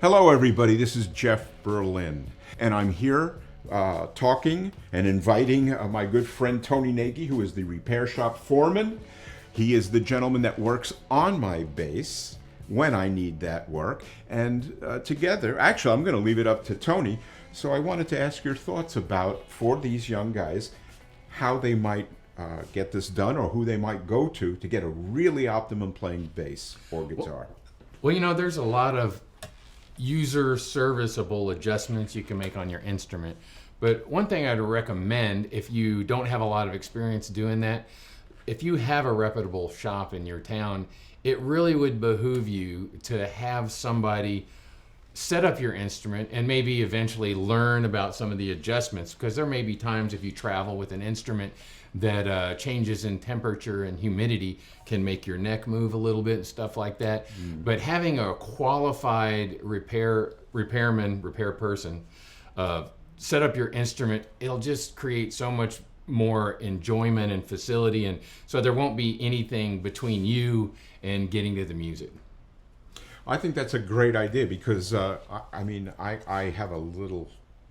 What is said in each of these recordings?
Hello, everybody. This is Jeff Berlin, and I'm here talking and inviting my good friend Tony Nagy, who is the repair shop foreman. He is the gentleman that works on my bass when I need that work. And together, actually, I'm going to leave it up to Tony. So I wanted to ask your thoughts about, for these young guys, how they might get this done, or who they might go to get a really optimum playing bass or guitar. Well, you know, there's a lot of user serviceable adjustments you can make on your instrument. But one thing I'd recommend, if you don't have a lot of experience doing that, if you have a reputable shop in your town, it really would behoove you to have somebody set up your instrument and maybe eventually learn about some of the adjustments, because there may be times if you travel with an instrument that changes in temperature and humidity can make your neck move a little bit and stuff like that. But having a qualified repair person set up your instrument, it'll just create so much more enjoyment and facility, and so there won't be anything between you and getting to the music. I think that's a great idea because, I have a little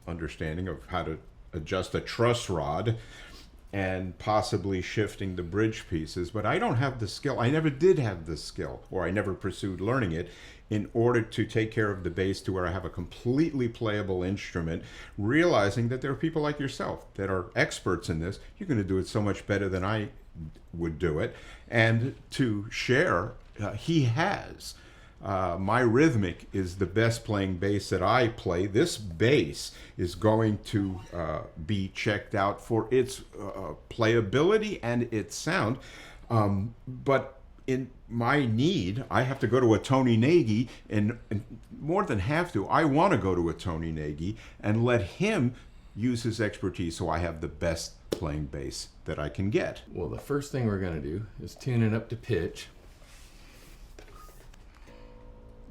understanding of how to adjust a truss rod and possibly shifting the bridge pieces, but I don't have the skill. I never did have the skill, or I never pursued learning it, in order to take care of the bass to where I have a completely playable instrument, realizing that there are people like yourself that are experts in this. You're going to do it so much better than I would do it. And to share, he has. My rhythmic is the best playing bass that I play. This bass is going to be checked out for its playability and its sound. But in my need, I have to go to a Tony Nagy, and more than have to, I want to go to a Tony Nagy and let him use his expertise so I have the best playing bass that I can get. Well, the first thing we're going to do is tune it up to pitch.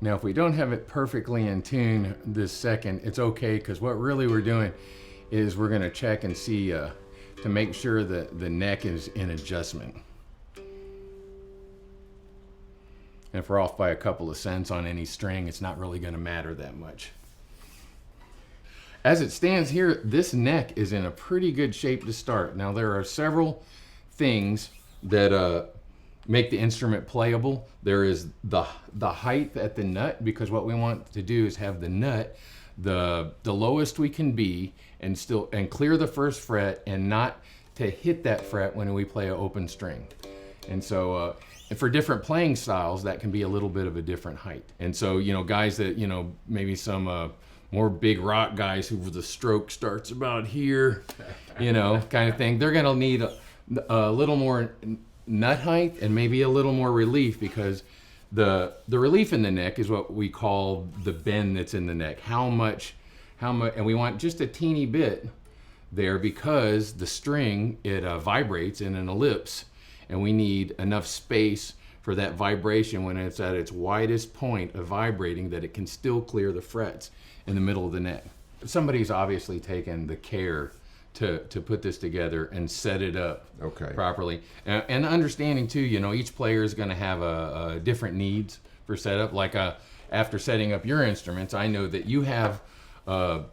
Now, if we don't have it perfectly in tune this second, it's okay, because what really we're doing is we're going to check and see to make sure that the neck is in adjustment. And if we're off by a couple of cents on any string, it's not really going to matter that much. As it stands here, this neck is in a pretty good shape to start. Now, there are several things that make the instrument playable. There is the height at the nut, because what we want to do is have the nut the lowest we can be and clear the first fret, and not to hit that fret when we play an open string. And so and for different playing styles, that can be a little bit of a different height. And so, you know, guys that, you know, maybe some more big rock guys who the stroke starts about here, you know, kind of thing, they're gonna need a little more nut height and maybe a little more relief, because the relief in the neck is what we call the bend that's in the neck. How much, and we want just a teeny bit there, because the string, it vibrates in an ellipse, and we need enough space for that vibration when it's at its widest point of vibrating, that it can still clear the frets in the middle of the neck. Somebody's obviously taken the care to put this together and set it up properly. And understanding too, you know, each player is going to have a different needs for setup. Like after setting up your instruments, I know that you have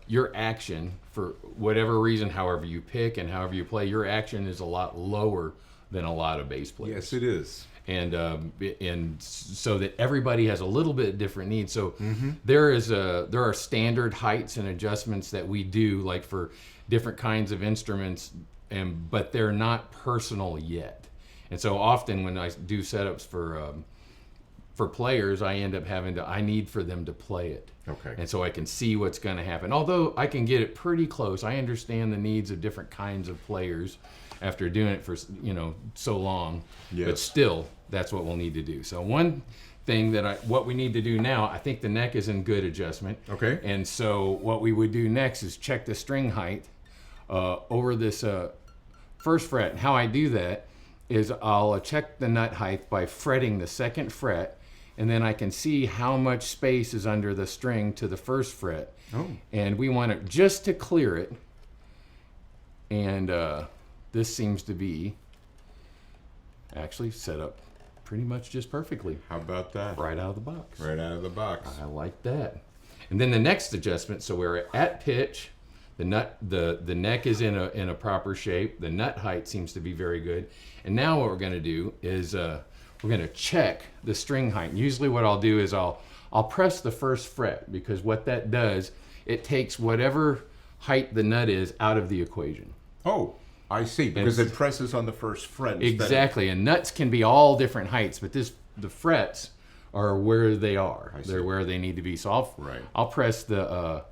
your action, for whatever reason, however you pick and however you play, your action is a lot lower than a lot of bass players. Yes, it is. And so that everybody has a little bit different needs. So there are standard heights and adjustments that we do, like for different kinds of instruments, but they're not personal yet. And so often when I do setups for players, I end up I need for them to play it. Okay. And so I can see what's going to happen. Although I can get it pretty close, I understand the needs of different kinds of players after doing it for, you know, so long. Yes. But still, that's what we'll need to do. So one thing what we need to do now, I think the neck is in good adjustment. Okay. And so what we would do next is check the string height over this first fret. And how I do that is I'll check the nut height by fretting the second fret, and then I can see how much space is under the string to the first fret. Oh. And we want it just to clear it. And this seems to be actually set up pretty much just perfectly. How about that? Right out of the box. Right out of the box. I like that. And then the next adjustment, so we're at pitch, the neck is in a proper shape, the nut height seems to be very good. And now what we're going to do is we're going to check the string height. And usually what I'll do is I'll press the first fret, because what that does, it takes whatever height the nut is out of the equation. Oh, I see, because it presses on the first fret. Exactly, and nuts can be all different heights, but the frets are where they are. They're where they need to be. So I'll press the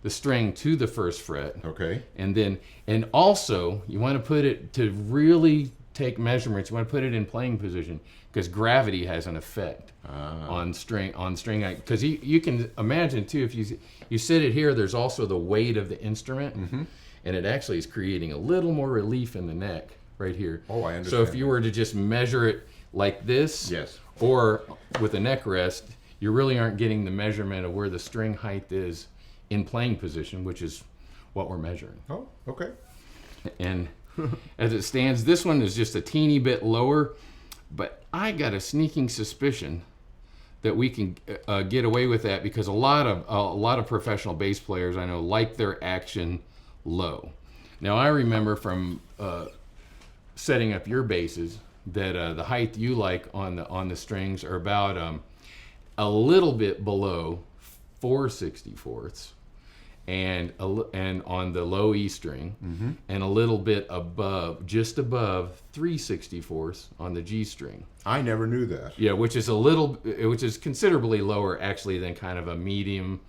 string to the first fret. Okay. And also you want to put it to really take measurements. You want to put it in playing position, because gravity has an effect on string height. Because you can imagine too, if you sit it here, there's also the weight of the instrument. Mm-hmm. And it actually is creating a little more relief in the neck right here. Oh, I understand. So if you were to just measure it like this, yes, or with a neck rest, you really aren't getting the measurement of where the string height is in playing position, which is what we're measuring. Oh, okay. And as it stands, this one is just a teeny bit lower, but I got a sneaking suspicion that we can get away with that, because a lot of professional bass players I know like their action low. Now I remember from setting up your basses that the height you like on the strings are about a little bit below 4/64ths, and on the low E string, mm-hmm. and a little bit just above 3/64ths on the G string. I never knew that. Yeah, which is considerably lower actually than kind of a medium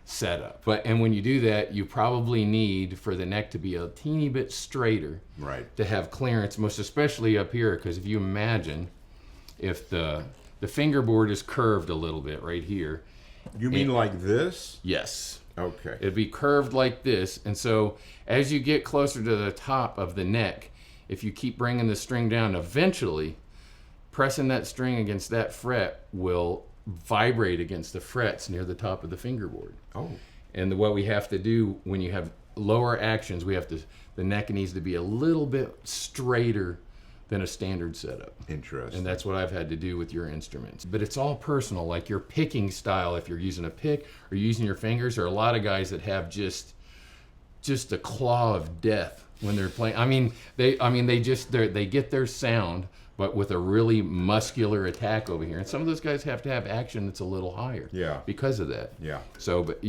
setup. And when you do that, you probably need for the neck to be a teeny bit straighter, right, to have clearance, most especially up here, because if you imagine if the fingerboard is curved a little bit right here. You mean like this? Yes. Okay. It'd be curved like this, and so as you get closer to the top of the neck, if you keep bringing the string down, eventually pressing that string against that fret will vibrate against the frets near the top of the fingerboard. Oh. And what we have to do when you have lower actions, the neck needs to be a little bit straighter than a standard setup. Interesting. And that's what I've had to do with your instruments. But it's all personal, like your picking style, if you're using a pick or using your fingers. There are a lot of guys that have just a claw of death when they're playing. They get their sound, but with a really muscular attack over here. And some of those guys have to have action that's a little higher. Yeah. Because of that. Yeah. So, but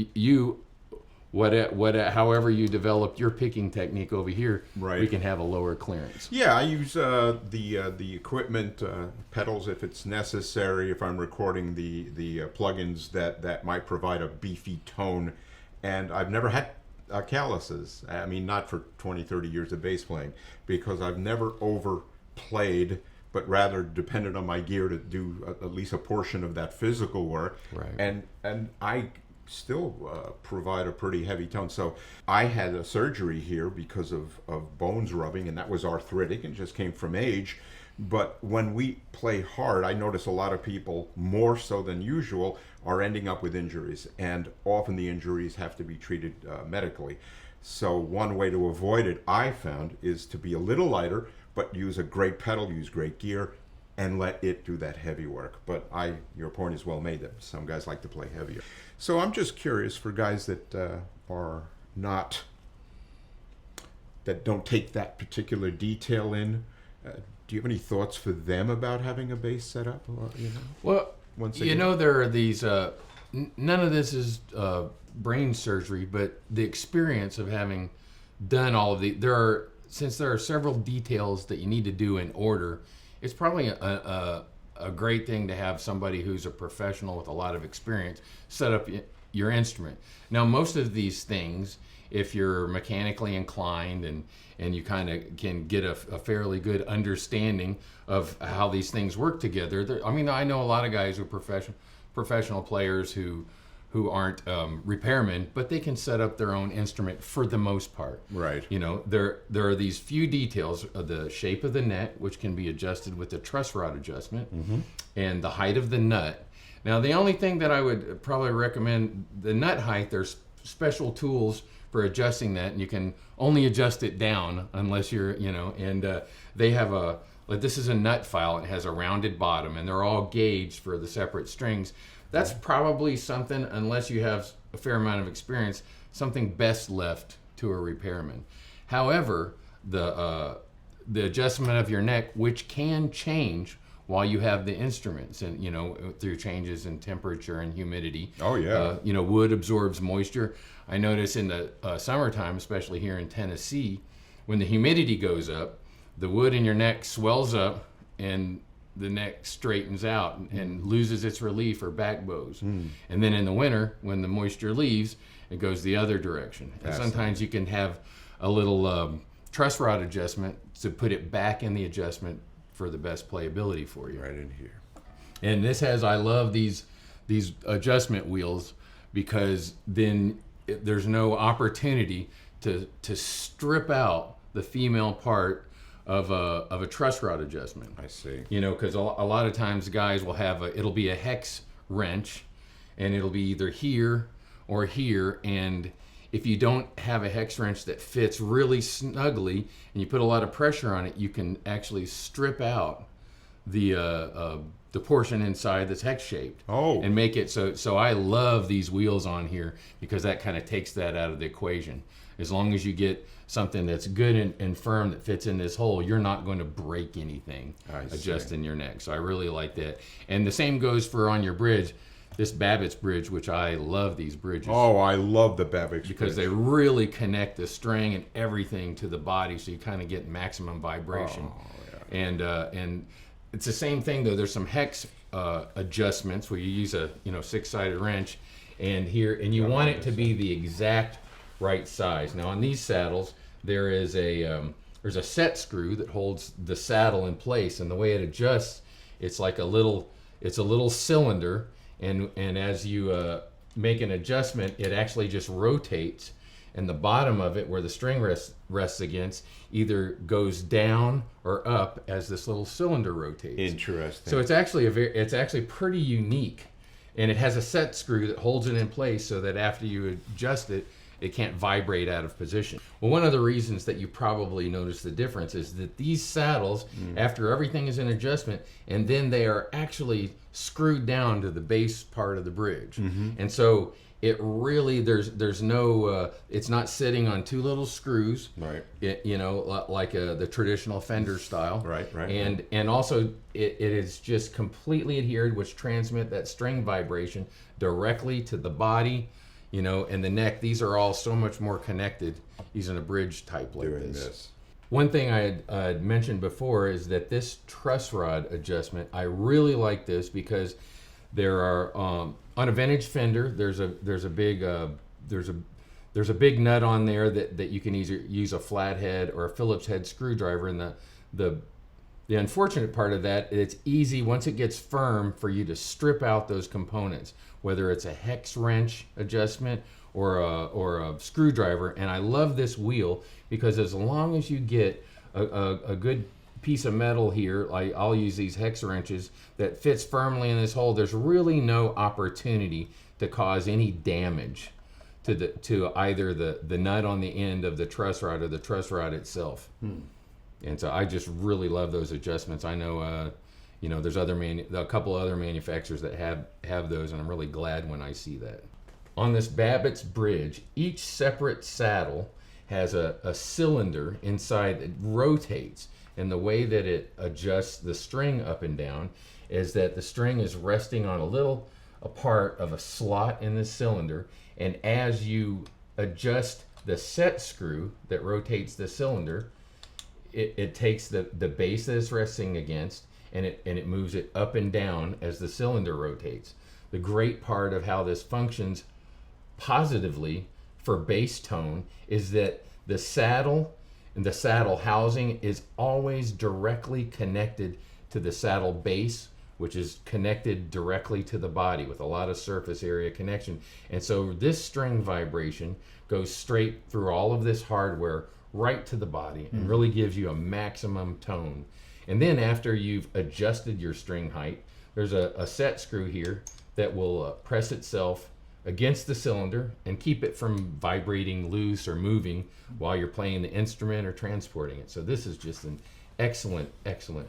however you develop your picking technique over here, right, we can have a lower clearance. Yeah, I use the equipment pedals if it's necessary, if I'm recording the plugins that might provide a beefy tone. And I've never had calluses. I mean, not for 20, 30 years of bass playing, because I've never overplayed, but rather depended on my gear to do at least a portion of that physical work. Right. And I still provide a pretty heavy tone. So I had a surgery here because of bones rubbing, and that was arthritic and just came from age. But when we play hard, I notice a lot of people, more so than usual, are ending up with injuries, and often the injuries have to be treated medically. So one way to avoid it, I found, is to be a little lighter, but use a great pedal, use great gear, and let it do that heavy work. But your point is well made that some guys like to play heavier. So I'm just curious, for guys that that don't take that particular detail in, do you have any thoughts for them about having a bass set up? Or, well, there are these, none of this is brain surgery, but the experience of having done all of since there are several details that you need to do in order, it's probably a great thing to have somebody who's a professional with a lot of experience set up your instrument. Now, most of these things, if you're mechanically inclined and you kind of can get a fairly good understanding of how these things work together. I know a lot of guys who are professional players who aren't repairmen, but they can set up their own instrument for the most part. Right. There are these few details of the shape of the neck, which can be adjusted with the truss rod adjustment, mm-hmm, and the height of the nut. Now, the only thing that I would probably recommend, the nut height, there's special tools for adjusting that, and you can only adjust it down unless you're, and they have this is a nut file. It has a rounded bottom, and they're all gauged for the separate strings. That's probably something, unless you have a fair amount of experience, something best left to a repairman. However, the adjustment of your neck, which can change while you have the instruments, and through changes in temperature and humidity. Oh yeah. Wood absorbs moisture. I notice in the summertime, especially here in Tennessee, when the humidity goes up, the wood in your neck swells up and the neck straightens out and loses its relief or back bows. And then in the winter, when the moisture leaves, it goes the other direction. And sometimes you can have a little truss rod adjustment to put it back in the adjustment for the best playability for you. Right in here. And I love these adjustment wheels, because then there's no opportunity to strip out the female part of a truss rod adjustment. I see. Because a lot of times guys will have it'll be a hex wrench, and it'll be either here or here, and if you don't have a hex wrench that fits really snugly and you put a lot of pressure on it, you can actually strip out the portion inside that's hex shaped. Oh. And make it so I love these wheels on here, because that kind of takes that out of the equation. As long as you get something that's good and firm that fits in this hole, you're not going to break anything adjusting your neck. So I really like that. And the same goes for on your bridge. This Babbitt's bridge, which I love these bridges. Oh, I love the Babbitt's because bridge. they really connect the string and everything to the body, so you kind of get maximum vibration. Oh, yeah. And it's the same thing though. There's some hex adjustments where you use a 6-sided wrench, and you want it to be the exact right size. Now on these saddles, there's a set screw that holds the saddle in place, and the way it adjusts, it's a little cylinder. And as you make an adjustment, it actually just rotates, and the bottom of it, where the string rests against, either goes down or up as this little cylinder rotates. Interesting. So it's actually pretty unique, and it has a set screw that holds it in place so that after you adjust it, it can't vibrate out of position. Well, one of the reasons that you probably notice the difference is that these saddles, after everything is in adjustment, and then they are actually screwed down to the base part of the bridge. And so it really, there's no, it's not sitting on two little screws, Right. like the traditional Fender style. Right. And also it is just completely adhered, which transmit that string vibration directly to the body, and the neck. These are all so much more connected using a bridge type like Doing this. this. One thing I had mentioned before is that this truss rod adjustment, I really like this, because there are on a vintage Fender, there's a big nut on there that you can either use a flathead or a Phillips head screwdriver, and the unfortunate part of that, it's easy once it gets firm for you to strip out those components, whether it's a hex wrench adjustment or a screwdriver. And I love this wheel, because as long as you get a good piece of metal here, I'll use these hex wrenches, that fits firmly in this hole, there's really no opportunity to cause any damage to either the nut on the end of the truss rod or the truss rod itself. And so I just really love those adjustments. I know there's a couple other manufacturers that have those, and I'm really glad when I see that. On this Babbitt's bridge, each separate saddle has a cylinder inside that rotates, and the way that it adjusts the string up and down is that the string is resting on a part of a slot in the cylinder, and as you adjust the set screw that rotates the cylinder, it takes the base that it's resting against, and it moves it up and down as the cylinder rotates. The great part of how this functions positively for bass tone is that the saddle and the saddle housing is always directly connected to the saddle base, which is connected directly to the body with a lot of surface area connection. And so this string vibration goes straight through all of this hardware right to the body, and really gives you a maximum tone. And then after you've adjusted your string height, there's a set screw here that will press itself against the cylinder and keep it from vibrating loose or moving while you're playing the instrument or transporting it. So this is just an excellent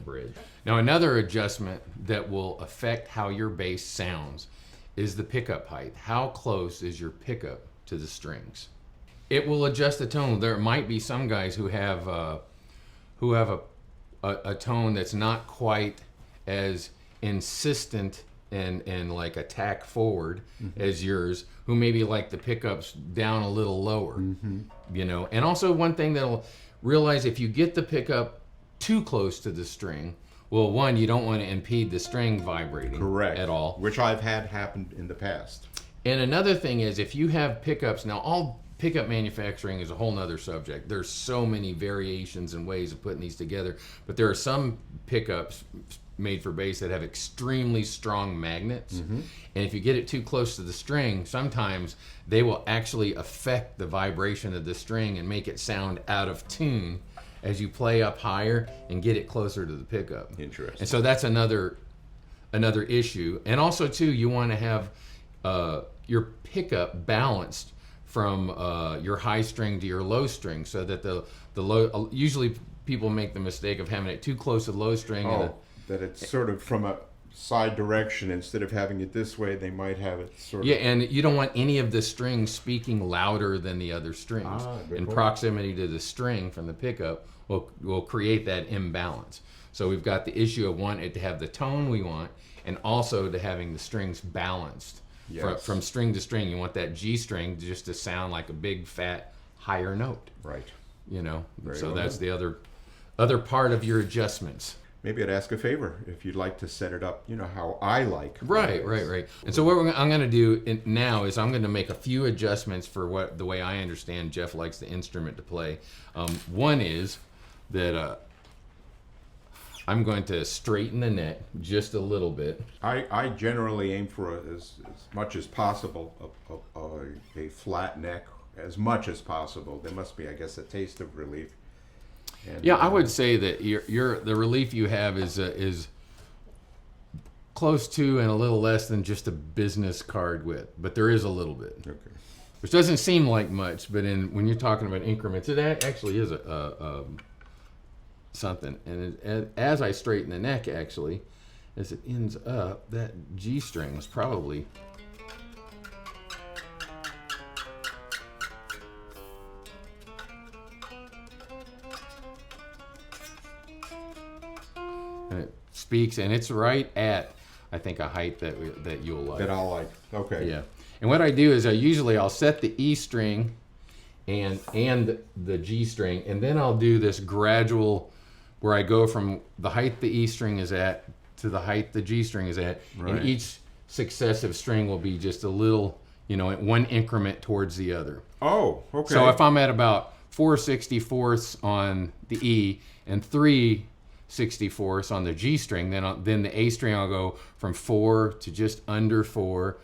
bridge. Now another adjustment that will affect how your bass sounds is the pickup height. How close is your pickup to the strings? It will adjust the tone. There might be some guys who have a tone that's not quite as insistent and like attack forward as yours, who maybe like the pickups down a little lower, you know. And also one thing that'll realize, if you get the pickup too close to the string, well, one, you don't want to impede the string vibrating Correct. at all. Which I've had happen in the past. And another thing is, if you have pickups, now all pickup manufacturing is a whole nother subject. There's so many variations and ways of putting these together, but there are some pickups made for bass that have extremely strong magnets. And if you get it too close to the string, sometimes they will actually affect the vibration of the string and make it sound out of tune as you play up higher and get it closer to the pickup. Interesting. And so that's another issue. And also too, you want to have your pickup balanced from your high string to your low string, so that the low, usually people make the mistake of having it too close to the low string. That it's sort of from a side direction. Instead of having it this way, they might have it sort of... And you don't want any of the strings speaking louder than the other strings. Good And point. proximity to the string from the pickup will create that imbalance. So we've got the issue of wanting it to have the tone we want, and also to having the strings balanced. Yes. From string to string, you want that G string just to sound like a big fat higher note. Right. You know, Very so well that's the other part of your adjustments. Maybe I'd ask a favor if you'd like to set it up, you know, how I like. Right. And so what I'm going to do now is I'm going to make a few adjustments for the way I understand Jeff likes the instrument to play. One is that I'm going to straighten the neck just a little bit. I generally aim for as much as possible a flat neck, as much as possible. There must be, I guess, a taste of relief. And, Yeah, I would say that the relief you have is close to and a little less than just a business card width, but there is a little bit, Okay. which doesn't seem like much, but when you're talking about increments, it actually is a something. And as I straighten the neck, actually, as it ends up, that G string is probably... And it speaks, and it's right at, I think, a height that you'll like. That I'll like. Okay. Yeah. And what I do is I'll set the E string and the G string, and then I'll do this gradual where I go from the height the E string is at to the height the G string is at. Right. And each successive string will be just a little, one increment towards the other. Oh, okay. So if I'm at about 4/64ths on the E and 3/64ths on the G string, then the A string I'll go from 4 to just under 4,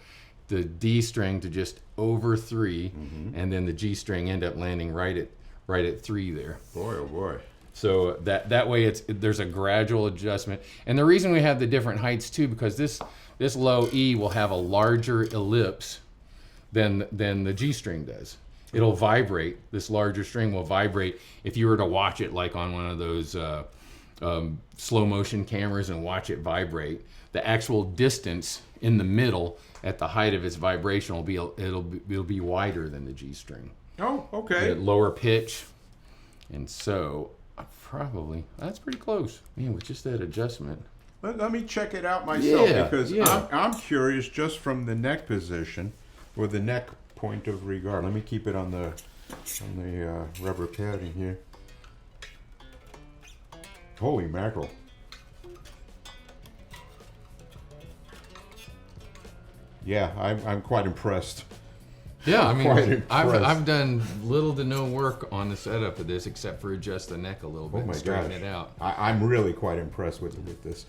the D string to just over 3, and then the G string end up landing right at 3 there. Boy, oh boy. So that way there's a gradual adjustment. And the reason we have the different heights too, because this low E will have a larger ellipse than the G string does. It'll vibrate. This larger string will vibrate if you were to watch it like on one of those slow motion cameras and watch it vibrate. The actual distance in the middle at the height of its vibration will be wider than the G string. Oh, okay. At lower pitch, and so that's pretty close. Man, with just that adjustment. Let me check it out myself, Yeah, because yeah. I'm curious just from the neck position or the neck point of regard. Let me keep it on the rubber padding here. Holy mackerel. Yeah, I'm quite impressed. Yeah, I Quite mean, impressed. I've done little to no work on the setup of this except for adjust the neck a little bit Oh my and straighten gosh. it out. I'm really quite impressed with this.